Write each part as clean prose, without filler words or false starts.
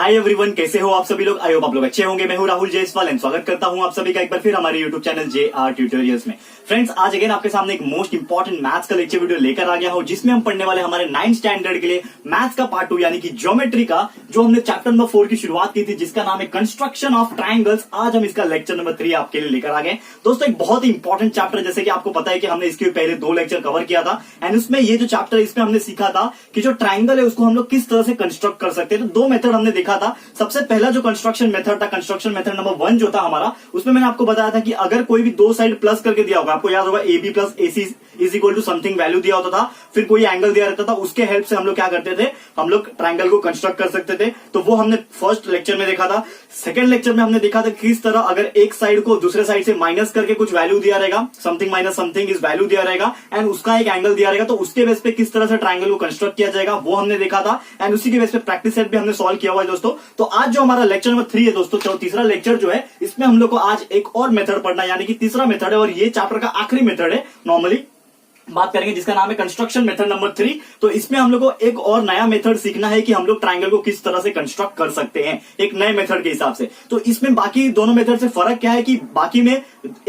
Hi everyone, कैसे हो आप सभी लोग। आई होप आप लोग अच्छे होंगे। मैं हूं राहुल जयसवाल एंड स्वागत करता हूं आप सभी का एक बार फिर हमारे यूट्यूब चैनल JR ट्यूटोरियल्स में। फ्रेंड्स, आज अगेन आपके सामने एक मोस्ट इंपॉर्टेंट मैथ्स का लेक्चर वीडियो लेकर आ गया हूं, जिसमें हम पढ़ने वाले हमारे 9th स्टैंडर्ड के लिए मैथ्स का पार्ट 2 यानी कि ज्योमेट्री का, जो हमने चैप्टर नंबर 4 की शुरुआत की थी, जिसका नाम है कंस्ट्रक्शन ऑफ ट्राइंगल्स। आज हम इसका लेक्चर नंबर 3 आपके लिए लेकर आ गए। दोस्तों, एक बहुत ही इंपॉर्टेंट चैप्टर, जैसे कि आपको पता है कि हमने इसके पहले 2 लेक्चर कवर किया था एंड उसमें ये जो चैप्टर, इसमें हमने सीखा था कि जो ट्राइंगल है उसको हम लोग किस तरह से कंस्ट्रक्ट कर सकते हैं। तो 2 मेथड हमने देखा था। सबसे पहला जो कंस्ट्रक्शन मेथड था, कंस्ट्रक्शन मेथड नंबर 1 जो था हमारा, उसमें मैंने आपको बताया था कि अगर कोई भी 2 साइड प्लस करके दिया होगा, आपको याद होगा AB plus AC is equal to something value दिया होता था, फिर कोई एंगल दिया रहता था, उसके हेल्प से हम लोग क्या करते थे, हम लोग ट्राइंगल को कंस्ट्रक्ट कर सकते थे। तो वो हमने फर्स्ट लेक्चर में देखा था। सेकंड लेक्चर में हमने देखा था किस तरह अगर एक साइड को दूसरे साइड से माइनस करके कुछ वैल्यू दिया रहेगा, समथिंग माइनस समथिंग इस वैल्यू दिया रहेगा एंड उसका एक एंगल दिया रहेगा, तो उसके बेस पे किस तरह से ट्राइंगल को कंस्ट्रक्ट किया जाएगा, वो हमने देखा था एंड उसी के बेस पे प्रैक्टिस सेट भी हमने सॉल्व किया हुआ है दोस्तों। तो आज जो हमारा लेक्चर नंबर 3 है दोस्तों, तो तीसरा लेक्चर जो है, इसमें हम लोग को आज एक और मेथड पढ़ना है, यानी कि तीसरा मेथड है और ये चैप्टर का आखिरी मेथड है। नॉर्मली बात करेंगे जिसका नाम है कंस्ट्रक्शन मेथड नंबर 3। तो इसमें हम लोग को एक और नया मेथड सीखना है कि हम लोग ट्राइंगल को किस तरह से कंस्ट्रक्ट कर सकते हैं एक नए मेथड के हिसाब से। तो इसमें बाकी दोनों मेथड से फर्क क्या है कि बाकी में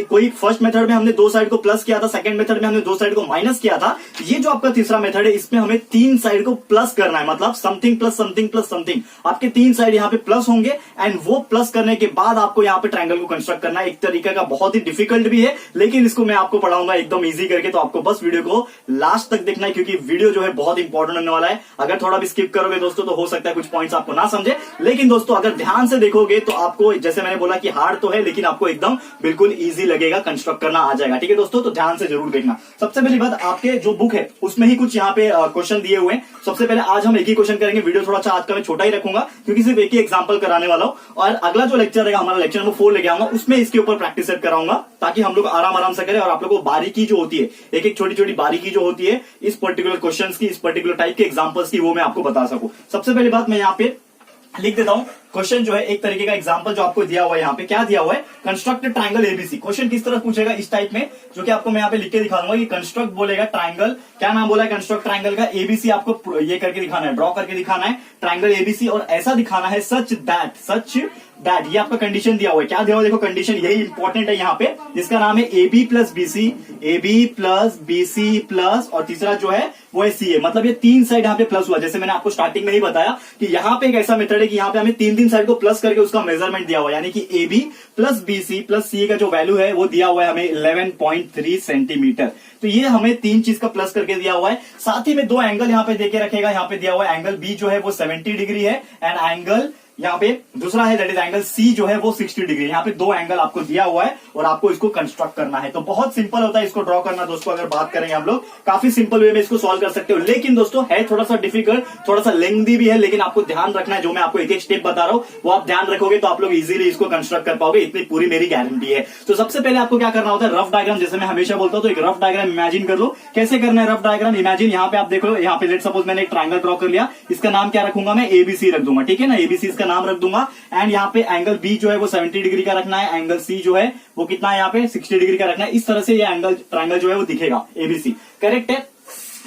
कोई फर्स्ट मेथड में हमने 2 साइड को प्लस किया था, सेकंड मेथड में हमने 2 साइड को माइनस किया था। ये जो आपका तीसरा मेथड है, इसमें हमें 3 साइड को प्लस करना है, मतलब something plus something plus something. आपके 3 साइड यहाँ पे प्लस होंगे एंड वो प्लस करने के बाद आपको यहाँ पे ट्राइंगल को कंस्ट्रक्ट करना है। एक तरीके का बहुत ही डिफिकल्ट भी है, लेकिन इसको मैं आपको पढ़ाऊंगा एकदम ईजी करके। तो आपको बस वीडियो को लास्ट तक देखना है, क्योंकि वीडियो जो है बहुत इंपॉर्टेंट होने वाला है। अगर थोड़ा भी स्किप करोगे दोस्तों तो हो सकता है कुछ पॉइंट्स आपको ना समझे, लेकिन दोस्तों अगर ध्यान से देखोगे तो आपको, जैसे मैंने बोला कि हार्ड तो है, लेकिन आपको एकदम बिल्कुल इजी लगेगा, कंस्ट्रक्ट करना आ जाएगा। ठीक है दोस्तों, तो ध्यान से जरूर देखना। सबसे पहली बात, आपके जो बुक है उसमें ही कुछ यहाँ पे क्वेश्चन दिए हुए हैं। सबसे पहले आज हम एक ही क्वेश्चन करेंगे। वीडियो थोड़ा सा आज का मैं छोटा ही रखूंगा, क्योंकि सिर्फ एक ही एग्जाम्पल कराने वाला हूं। और अगला जो लेक्चर रहेगा हमारा, लेक्चर नंबर 4 लेके आऊंगा, उसमें इसके ऊपर प्रैक्टिस सेट कराऊंगा, ताकि हम लोग आराम से करें और आप लोग को बारीकी जो होती है, एक एक छोटी छोटी बारीकी जो होती है इस पर्टिकुलर क्वेश्चंस की, इस पर्टिकुलर टाइप के एग्जांपल्स की, वो मैं आपको बता सकूं। सबसे पहली बात मैं यहाँ पे लिख देता हूं क्वेश्चन जो है, एक तरीके का एग्जांपल जो आपको दिया हुआ है। यहाँ पे क्या दिया हुआ है, कंस्ट्रक्ट ट्राइंगल ABC। क्वेश्चन किस तरह पूछेगा इस टाइप में, जो कि आपको मैं यहाँ पे लिख के दिखा दूंगा कि कंस्ट्रक्ट बोलेगा ट्राइंगल, क्या नाम बोला है, कंस्ट्रक्ट ट्राइंगल का ABC आपको ये करके दिखाना है, ड्रॉ करके दिखाना है ट्राइंगल ABC, और ऐसा दिखाना है सच दैट ये आपका कंडीशन दिया हुआ है। क्या दिया हुआ है, देखो कंडीशन यही इंपॉर्टेंट है यहाँ पे, जिसका नाम है AB प्लस BC प्लस और तीसरा जो है वो है CA। मतलब ये 3 साइड यहाँ पे प्लस हुआ। जैसे मैंने आपको स्टार्टिंग में ही बताया कि यहाँ पे एक ऐसा मेथड है कि यहाँ पे हमें 3 साइड को प्लस करके उसका मेजरमेंट दिया हुआ है, यानी कि AB plus BC plus CA का जो वैल्यू है वो दिया हुआ है हमें 11.3 सेंटीमीटर। तो ये हमें 3 चीज का प्लस करके दिया हुआ है। साथ ही में 2 एंगल यहाँ पे देके रखेगा। यहाँ पे दिया हुआ है एंगल B जो है वो 70 डिग्री है एंड एंगल यहाँ पे दूसरा है, दैट इज एंगल C जो है वो 60 डिग्री। यहाँ पे 2 एंगल आपको दिया हुआ है और आपको इसको कंस्ट्रक्ट करना है। तो बहुत सिंपल होता है इसको ड्रॉ करना दोस्तों। अगर बात करेंगे हम लोग, काफी सिंपल वे में इसको सॉल्व कर सकते हो, लेकिन दोस्तों है थोड़ा सा डिफिकल्ट, थोड़ा सा लेंथी भी है, लेकिन आपको ध्यान रखना है। जो मैं आपको एक एक स्टेप बता रहा हूं वो आप ध्यान रखोगे तो आप लोग इजीली इसको कंस्ट्रक्ट कर पाओगे, इतनी पूरी मेरी गारंटी है। तो सबसे पहले आपको क्या करना होता है, रफ डायग्राम, जैसे मैं हमेशा बोलता हूं, तो एक रफ डायग्राम इमेजिन कर लो। कैसे करना है रफ डायग्राम इमेजिन, यहाँ पे आप देखो, यहाँ पे लेट सपोज मैंने एक ट्राइंगल ड्रॉ कर लिया, इसका नाम क्या रखूंगा मैं, ABC रख दूंगा। ठीक है ना, ABC इसका नाम रख दूंगा एंड यहाँ पे एंगल B जो है वो 70 डिग्री का रखना है, एंगल C जो है वो कितना है यहाँ पे 60 डिग्री का रखना है। इस तरह से ये एंगल ट्राइंगल जो है वो दिखेगा ABC। करेक्ट है,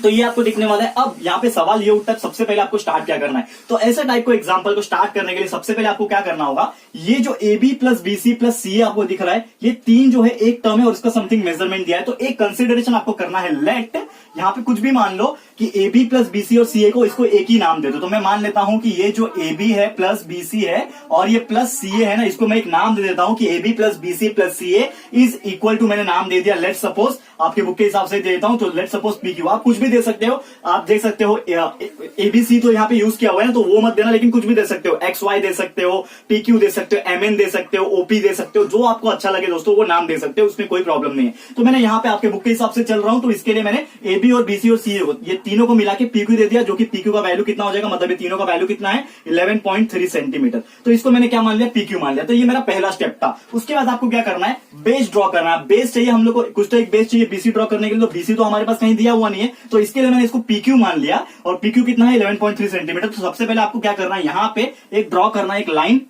तो ये आपको दिखने वाला है। अब यहाँ पे सवाल ये उठता है, सबसे पहले आपको स्टार्ट क्या करना है। तो ऐसे टाइप को एग्जांपल को स्टार्ट करने के लिए सबसे पहले आपको क्या करना होगा, ये जो AB plus BC plus CA आपको दिख रहा है, ये 3 जो है एक टर्म है और इसका समथिंग मेजरमेंट दिया है। तो एक कंसिडरेशन आपको करना है, लेट यहाँ पे कुछ भी मान लो कि AB प्लस BC और CA को, इसको एक ही नाम दे दो। तो मैं मान लेता हूं कि ये जो AB है प्लस BC है और ये प्लस CA है ना, इसको मैं एक नाम दे देता हूं कि AB plus BC plus CA is equal to, मैंने नाम दे दिया, लेट सपोज, आपके बुक के हिसाब से दे देता हूं, तो लेट सपोज PQ। आप कुछ भी दे सकते हो, आप देख सकते हो ABC तो यहाँ पे यूज किया हुआ है ना, तो वो मत देना, लेकिन कुछ भी दे सकते हो, XY दे सकते हो, PQ दे सकते हो, MN दे सकते हो, OP दे सकते हो, जो आपको अच्छा लगे दोस्तों वो नाम दे सकते हो, उसमें कोई प्रॉब्लम नहीं है। तो मैंने यहाँ पे आपके बुक के हिसाब से चल रहा हूं, तो इसके लिए मैंने AB और BC और CA ये तीनों को मिला के PQ दे दिया, जो कि PQ का वैल्यू कितना हो जाएगा, मतलब ये तीनों का वैल्यू कितना है 11.3 सेंटीमीटर। तो इसको मैंने क्या मान लिया, PQ मान लिया। तो ये मेरा पहला स्टेप था। उसके बाद आपको क्या करना है, बेस ड्रॉ करना है। बेस चाहिए हम लोग को, कुछ तो एक बेस चाहिए BC ड्रॉ करने के लिए, तो BC तो हमारे पास कहीं दिया हुआ नहीं है, तो इसके लिए मैंने इसको PQ मान लिया और PQ कितना है 11.3 सेंटीमीटर। तो सबसे पहले आपको क्या करना है, यहाँ पे एक ड्रॉ करना है, एक लाइन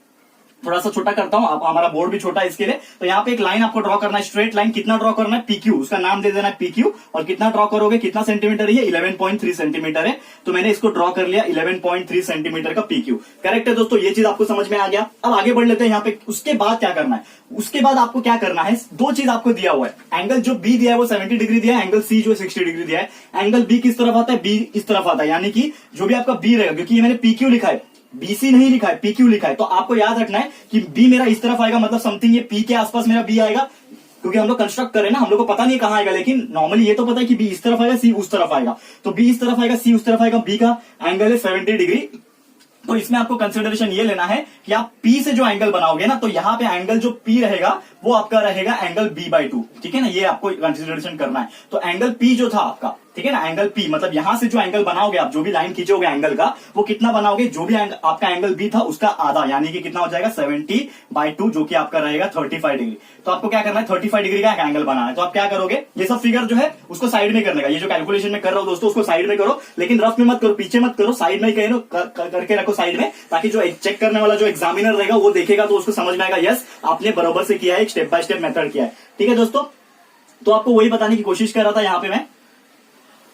थोड़ा सा छोटा करता हूं, हमारा बोर्ड भी छोटा है इसके लिए। तो यहाँ पे एक लाइन आपको ड्रॉ करना है, स्ट्रेट लाइन। कितना ड्रॉ करना है? PQ, उसका नाम दे देना है PQ। और कितना ड्रॉ करोगे? कितना सेंटीमीटर है ये? 11.3 सेंटीमीटर है। तो मैंने इसको ड्रॉ कर लिया 11.3 सेंटीमीटर का PQ। करेक्ट है दोस्तों, ये चीज आपको समझ में आ गया। अब आगे बढ़ लेते हैं यहाँ पे। उसके बाद क्या करना है? उसके बाद आपको क्या करना है, दो चीज आपको दिया हुआ है। एंगल जो B दिया है वो 70 डिग्री दिया है, एंगल C जो 60 डिग्री दिया है। एंगल B किस तरफ आता है? B इस तरफ आता है, यानी कि जो भी आपका B रहेगा, क्योंकि ये मैंने PQ लिखा है, BC नहीं लिखा है, PQ लिखा है। तो आपको याद रखना है कि B मेरा इस तरफ आएगा, मतलब समथिंग ये P के आसपास मेरा B आएगा, क्योंकि हम लोग कंस्ट्रक्ट करें ना, हम लोग को पता नहीं कहां आएगा, लेकिन नॉर्मली ये तो पता है कि B इस तरफ आएगा, C उस तरफ आएगा। तो B इस तरफ आएगा, C उस तरफ आएगा। B का एंगल है 70 डिग्री। तो इसमें आपको कंसिडरेशन ये लेना है कि आप P से जो एंगल बनाओगे ना, तो यहाँ पे एंगल जो P रहेगा वो आपका रहेगा एंगल B/2। ठीक है ना, ये आपको कंसिडरेशन करना है। तो एंगल P जो था आपका, ठीक है ना, एंगल P मतलब यहां से जो एंगल बनाओगे आप, जो भी लाइन खींचोगे एंगल का, वो कितना बनाओगे? जो भी आपका एंगल B था उसका आधा, यानी कि कितना हो जाएगा? 70/2, जो कि आपका रहेगा 35 डिग्री। तो आपको क्या करना है? 35 डिग्री का एंगल बनाना है। तो आप क्या करोगे? ये सब फिगर जो है उसको साइड में करने का, ये जो कैलकुलेशन में कर रहा हूं दोस्तों, उसको साइड में करो, लेकिन रफ में मत करो, पीछे मत करो, साइड में ही करके रखो साइड में, ताकि जो चेक करने वाला जो एग्जामिनर रहेगा वो देखेगा तो उसको समझ में आएगा, यस आपने बराबर से किया है, एक स्टेप बाय स्टेप मेथड किया है। ठीक है दोस्तों, तो आपको वही बताने की कोशिश कर रहा था यहाँ पे मैं।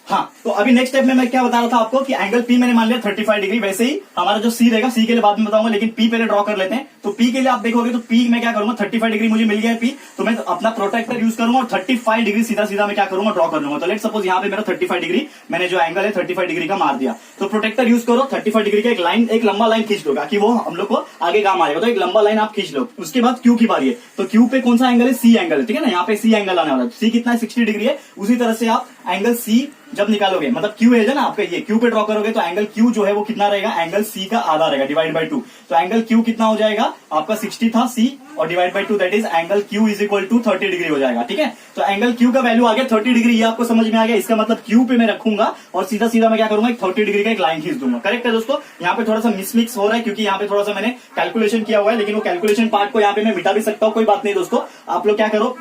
हाँ, तो अभी नेक्स्ट स्टेप में मैं क्या बता रहा था आपको कि एंगल P मैंने मान लिया 35 डिग्री। वैसे ही हमारा जो C रहेगा, C के लिए बाद में बताऊंगा, लेकिन P पहले ड्रॉ कर लेते हैं। तो P के लिए आप देखोगे तो P मैं क्या करूंगा? 35 डिग्री मुझे मिल गया है P, तो मैं अपना प्रोटेक्टर यूज करूंगा और 35 डिग्री सीधा सीधा मैं क्या करूंगा? ड्रॉ कर लूंगा। तो लेट सपोज यहाँ पे मेरा 35 डिग्री, मैंने जो एंगल है 35 डिग्री का मार दिया। तो प्रोटेक्टर यूज करो, 35 डिग्री का एक लाइन, एक लंबा लाइन खींच लो, कि वो हम लोग को आगे काम आएगा। तो एक लंबा लाइन आप खींच लो। उसके बाद Q की बारी है, तो Q पे कौन सा एंगल है? C एंगल है। ठीक है ना, यहाँ पे C एंगल आने वाला है। C कितना है? 60 डिग्री है। उसी तरह से आप एंगल C जब निकालोगे, मतलब Q है ना आपका, ये Q पे ड्रॉ करोगे तो एंगल Q जो है वो कितना रहेगा? एंगल C का आधा रहेगा, डिवाइड/2। तो एंगल Q कितना हो जाएगा आपका? 60 था C, और डिवाइड/2, that is angle Q is equal to 30 degree हो जाएगा। ठीक है, तो एंगल Q का वैल्यू आ गया 30 डिग्री, ये आपको समझ में आ गया। इसका मतलब Q पे मैं रखूंगा और सीधा सीधा मैं क्या करूंगा? 30 डिग्री का एक लाइन खींच दूंगा। करेक्ट है दोस्तों, यहाँ पे थोड़ा सा मिक्स हो रहा है, क्योंकि यहाँ पे थोड़ा सा मैंने कैलकुलेशन किया हुआ है, लेकिन वो कैलकुलेशन पार्ट को यहाँ पे मैं मिटा भी सकता हूँ, कोई बात नहीं दोस्तों। आप लोग क्या करो,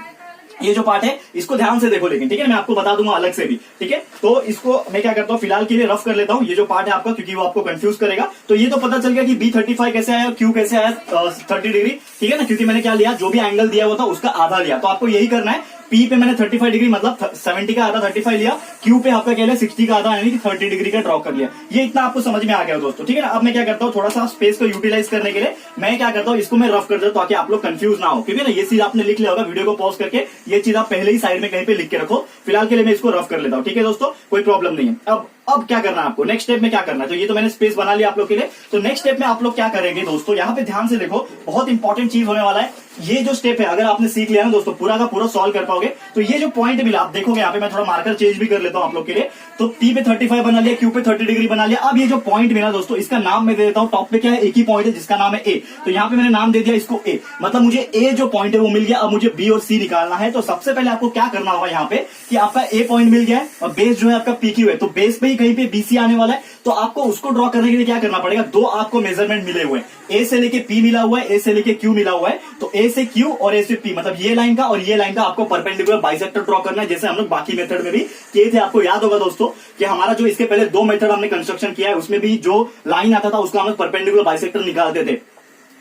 ये जो पार्ट है इसको ध्यान से देखो, लेकिन ठीक है, मैं आपको बता दूंगा अलग से भी। ठीक है, तो इसको मैं क्या करता हूँ, फिलहाल के लिए रफ कर लेता हूँ ये जो पार्ट है आपका, क्योंकि वो आपको कंफ्यूज करेगा। तो ये तो पता चल गया कि B35 कैसे आया, Q कैसे आया 30 डिग्री। ठीक है ना, क्योंकि मैंने क्या लिया, जो भी एंगल दिया हुआ था उसका आधा लिया। तो आपको यही करना है, P पे मैंने 35 डिग्री मतलब 70 का आधा 35 लिया, Q पे आपका क्या लिया 60 का आधा, यानी कि 30 डिग्री का ड्रॉ कर लिया। ये इतना आपको समझ में आ गया दोस्तों। ठीक है ना, अब मैं क्या करता हूँ, थोड़ा सा स्पेस को यूटिलाइज करने के लिए मैं क्या करता हूँ, इसको मैं रफ कर देता हूँ ताकि आप लोग कंफ्यूज ना हो। क्योंकि ना ये चीज आपने लिख लिया होगा, वीडियो को पॉज करके ये चीज आप पहले ही साइड में कहीं पे लिख के रखो। फिलहाल के लिए मैं इसको रफ कर लेता हूँ। ठीक है दोस्तों, कोई प्रॉब्लम नहीं है। अब क्या करना है आपको, नेक्स्ट स्टेप में क्या करना है, तो ये तो मैंने स्पेस बना लिया आप लोग के लिए। तो नेक्स्ट स्टेप में आप लोग क्या करेंगे दोस्तों, यहाँ पे ध्यान से देखो, बहुत इंपॉर्टेंट चीज होने वाला है। ये जो स्टेप है अगर आपने सीख लिया ना दोस्तों, पूरा का पूरा सॉल्व कर पाओगे। तो ये जो पॉइंट मिला, आप देखोगे यहाँ पे, मैं थोड़ा मार्कर चेंज भी कर लेता हूँ आप लोग के लिए। तो P पे 35 बना लिया, Q पे 30 डिग्री बना लिया। अब ये जो पॉइंट मिला दोस्तों, इसका नाम मैं दे देता हूँ। टॉप पे क्या है, एक ही पॉइंट है जिसका नाम है A। तो यहाँ पे मैंने नाम दे दिया इसको A, मतलब मुझे A जो पॉइंट है वो मिल गया। अब मुझे B और C निकालना है। तो सबसे पहले आपको क्या करना होगा यहाँ पे, कि आपका A पॉइंट मिल गया है और बेस जो है आपका PQ है, तो बेस पे ही कहीं पे BC आने वाला है। तो आपको उसको ड्रॉ करने के लिए क्या करना पड़ेगा, दो आपको मेजरमेंट मिले हुए हैं, A से लेके P मिला हुआ है, A से लेके Q मिला हुआ है। तो A से Q और A से P, मतलब ये लाइन का और ये लाइन का आपको परपेंडिकुलर बाइसेक्टर ड्रॉ करना है, जैसे हम लोग बाकी मेथड में भी किए थे। आपको याद होगा दोस्तों कि हमारा जो इसके पहले दो मेथड हमने कंस्ट्रक्शन किया है, उसमें भी जो लाइन आता था उसको हम लोग परपेंडिकुलर बाइसेक्टर निकालते थे।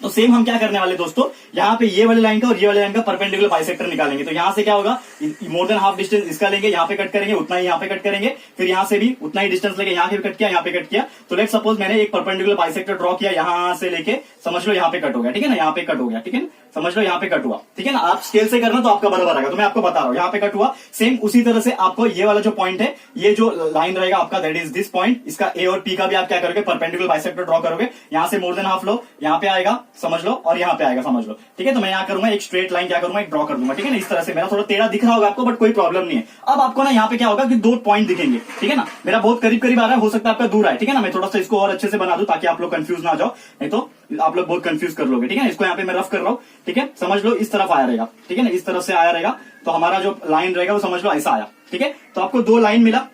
तो सेम हम क्या करने वाले दोस्तों, यहाँ पे ये वाले लाइन का और ये वाले लाइन का परपेंडिकुलर बाइसेक्टर निकालेंगे। तो यहाँ से क्या होगा, मोर देन हाफ डिस्टेंस इसका लेंगे, यहाँ पे कट करेंगे, उतना ही यहाँ पे कट करेंगे, फिर यहाँ से भी उतना ही डिस्टेंस लेके यहाँ पे कट किया, यहाँ पे कट किया। तो लेट सपोज मैंने एक परपेंडिकुलर बाइसेक्टर ड्रॉ किया, यहाँ से लेके समझ लो यहाँ पे कट हो गया। ठीक है ना, यहाँ पे कट हो गया। ठीक है, समझ लो यहाँ पे कट हुआ। ठीक है ना, आप स्केल से करना तो आपका बराबर आएगा। तो मैं आपको बता रहा हूँ, यहाँ पे कट हुआ। सेम उसी तरह से आपको ये वाला जो पॉइंट है, ये जो लाइन रहेगा आपका, दैट इज दिस पॉइंट, इसका A और P का भी आप क्या करोगे, परपेंडिकुलर बाइसेक्टर ड्रॉ करोगे। यहाँ से मोर देन हाफ लो, यहाँ पे आएगा समझ लो, और यहाँ पे आएगा समझ लो। ठीक है, तो मैं यहाँ करूंगा एक स्ट्रेट लाइन क्या करूंगा, एक ड्रॉ कर दूंगा। ठीक है ना, इस तरह से। मेरा थोड़ा टेढ़ा दिख रहा होगा आपको, बट कोई प्रॉब्लम नहीं है। अब आपको ना यहाँ पे क्या होगा कि दो पॉइंट दिखेंगे। ठीक है ना, मेरा बहुत करीब करीब आ रहा है, हो सकता है आपका दूर आए। ठीक है ना, मैं थोड़ा सा इसको और अच्छे से बना दूं ताकि आप लोग कंफ्यूज ना जाओ, नहीं तो आप लोग बहुत कंफ्यूज कर लोगे। ठीक है, इसको यहाँ पे मैं रफ कर रहा हूँ। ठीक है, समझ लो इस तरफ आया रहेगा। ठीक है ना, इस तरफ से आया रहेगा। तो हमारा जो लाइन रहेगा वो समझ लो ऐसा आया। ठीक है, तो आपको दो लाइन मिला,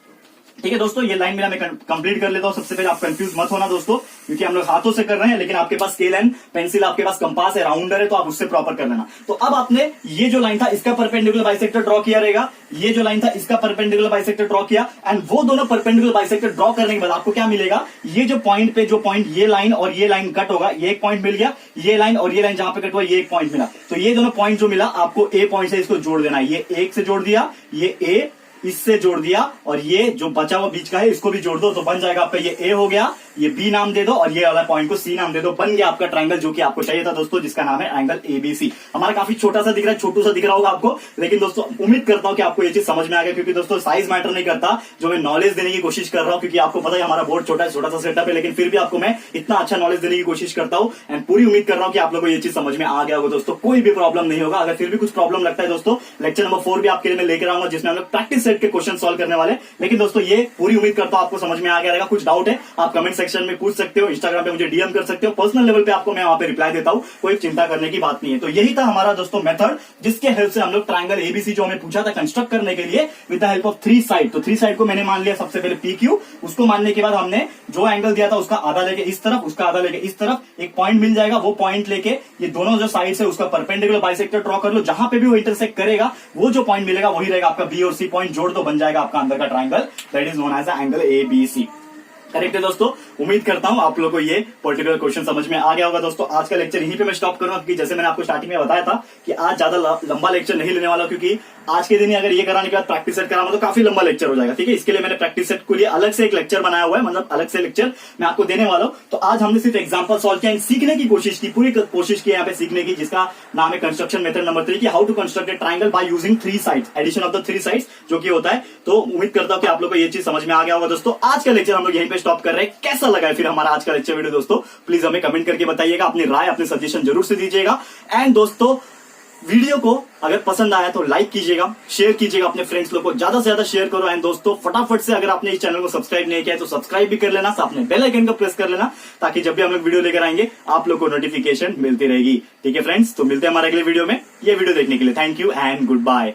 ठीक है दोस्तों, ये लाइन मेरा मैं कंप्लीट कर लेता हूं। सबसे पहले आप कंफ्यूज मत होना दोस्तों, क्योंकि हम लोग हाथों से कर रहे हैं, लेकिन आपके पास स्केल एंड पेंसिल, आपके पास कंपास है, राउंडर है, तो आप उससे प्रॉपर कर लेना। तो अब आपने ये जो लाइन था इसका परपेंडिकुलर बाइसेक्टर ड्रॉ किया रहेगा, ये जो लाइन था इसका परपेंडिकुलर बाइसेक्टर ड्रॉ किया, एंड वो दोनों परपेंडिकुलर बाइसेक्टर ड्रॉ करने के बाद आपको क्या मिलेगा, ये जो पॉइंट ये लाइन और ये लाइन कट होगा, ये एक पॉइंट मिल गया, ये लाइन और ये लाइन जहां पे कट हुआ ये एक पॉइंट मिला। तो ये दोनों पॉइंट जो मिला आपको ए पॉइंट से इसको जोड़ देना है। ये एक से जोड़ दिया, ये ए इससे जोड़ दिया, और ये जो बचा हुआ बीच का है इसको भी जोड़ दो, तो बन जाएगा आपका ये ए हो गया, ये बी नाम दे दो, और ये वाला पॉइंट को सी नाम दे दो। बन गया आपका ट्रायंगल जो कि आपको चाहिए था दोस्तों, जिसका नाम है एंगल एबीसी। हमारा काफी छोटा सा दिख रहा है, छोटू सा दिख रहा होगा आपको, लेकिन दोस्तों उम्मीद करता हूं कि आपको ये चीज समझ में आ गया, क्योंकि दोस्तों साइज मैटर नहीं करता, जो मैं नॉलेज देने की कोशिश कर रहा हूं, क्योंकि आपको पता है हमारा बहुत छोटा सा सेटअप है, लेकिन फिर भी आपको मैं इतना अच्छा नॉलेज देने की कोशिश करता हूं, एंड पूरी उम्मीद कर रहा हूं कि आप लोगों को ये चीज समझ में आ गया होगा दोस्तों। कोई भी प्रॉब्लम नहीं होगा। अगर फिर भी कुछ प्रॉब्लम लगता है दोस्तों, लेक्चर नंबर 4 भी आपके लिए मैं लेकर आऊंगा, जिसमें हम लोग प्रैक्टिस सेट के क्वेश्चन सॉल्व करने वाले। लेकिन दोस्तों ये पूरी उम्मीद करता हूं आपको समझ में आ गया रहेगा। कुछ डाउट है आप कमेंट सेक्शन में पूछ सकते हो, इंस्टाग्राम पे मुझे डीएम कर सकते हो, पर्सनल लेवल पे आपको मैं वहां पे रिप्लाई देता हूं, कोई चिंता करने की बात नहीं है। तो यही था हमारा दोस्तों मेथड, जिसके हेल्प से हम लोग ट्रायंगल एबीसी जो हमें पूछा था कंस्ट्रक्ट करने के लिए with the help of 3 side. तो 3 साइड को मैंने मान लिया सबसे पहले पी क्यू, उसको मानने के बाद हमने जो एंगल दिया था उसका आधा लेके इस तरफ, उसका आधा लेके इस तरफ, एक पॉइंट मिल जाएगा, वो पॉइंट लेके ये दोनों जो साइड है उसका परपेंडिकुलर बाइसेक्टर ड्रॉ कर लो, जहां पे भी वो इंटरसेक्ट करेगा वो जो पॉइंट मिलेगा वही रहेगा आपका बी और सी पॉइंट, जोड़ दो, बन जाएगा आपका अंदर का triangle, that is known as angle ABC. Correct है दोस्तों, उम्मीद करता हूं आप लोगों को ये पर्टिकुलर क्वेश्चन समझ में आ गया होगा दोस्तों। आज का लेक्चर यहीं पे मैं स्टॉप करूंगा, क्योंकि जैसे मैंने आपको स्टार्टिंग में बताया था कि आज ज्यादा लंबा लेक्चर नहीं लेने वाला, क्योंकि आज के दिन ही अगर ये कराने के बाद प्रैक्टिस सेट कराऊंगा तो काफी लंबा लेक्चर हो जाएगा। ठीक है, इसके लिए मैंने प्रैक्टिस सेट के लिए अलग से एक लेक्चर बनाया हुआ है, मतलब अलग से लेक्चर मैं आपको देने वाला हूं। तो आज हमने सिर्फ एग्जांपल सॉल्व किया, सीखने की कोशिश की, पूरी कोशिश की यहाँ पे सीखने की, जिसका नाम है कंस्ट्रक्शन मेथड नंबर 3 की how to construct a triangle by using 3 sides, addition of the 3 sides जो कि होता है। तो उम्मीद करता हूं कि आप लोग को ये चीज समझ में आ गया होगा दोस्तों। आज का लेक्चर हम लोग यहीं पे स्टॉप कर रहे हैं। कैसा लगा है फिर हमारा आज का लेक्चर वीडियो दोस्तों, प्लीज हमें कमेंट करके बताइएगा, अपनी राय अपने सजेशन जरूर से दीजिएगा। एंड दोस्तों वीडियो को अगर पसंद आया तो लाइक कीजिएगा, शेयर कीजिएगा, अपने फ्रेंड्स लोग को ज्यादा से ज्यादा शेयर करो। एंड दोस्तों फटाफट से अगर आपने इस चैनल को सब्सक्राइब नहीं किया है तो सब्सक्राइब भी कर लेना, साथ में बेल आइकन को प्रेस कर लेना, ताकि जब भी हम लोग वीडियो लेकर आएंगे आप लोग को नोटिफिकेशन मिलती रहेगी। ठीक है फ्रेंड्स, तो मिलते हैं हमारे अगले वीडियो में। ये वीडियो देखने के लिए thank you and good bye.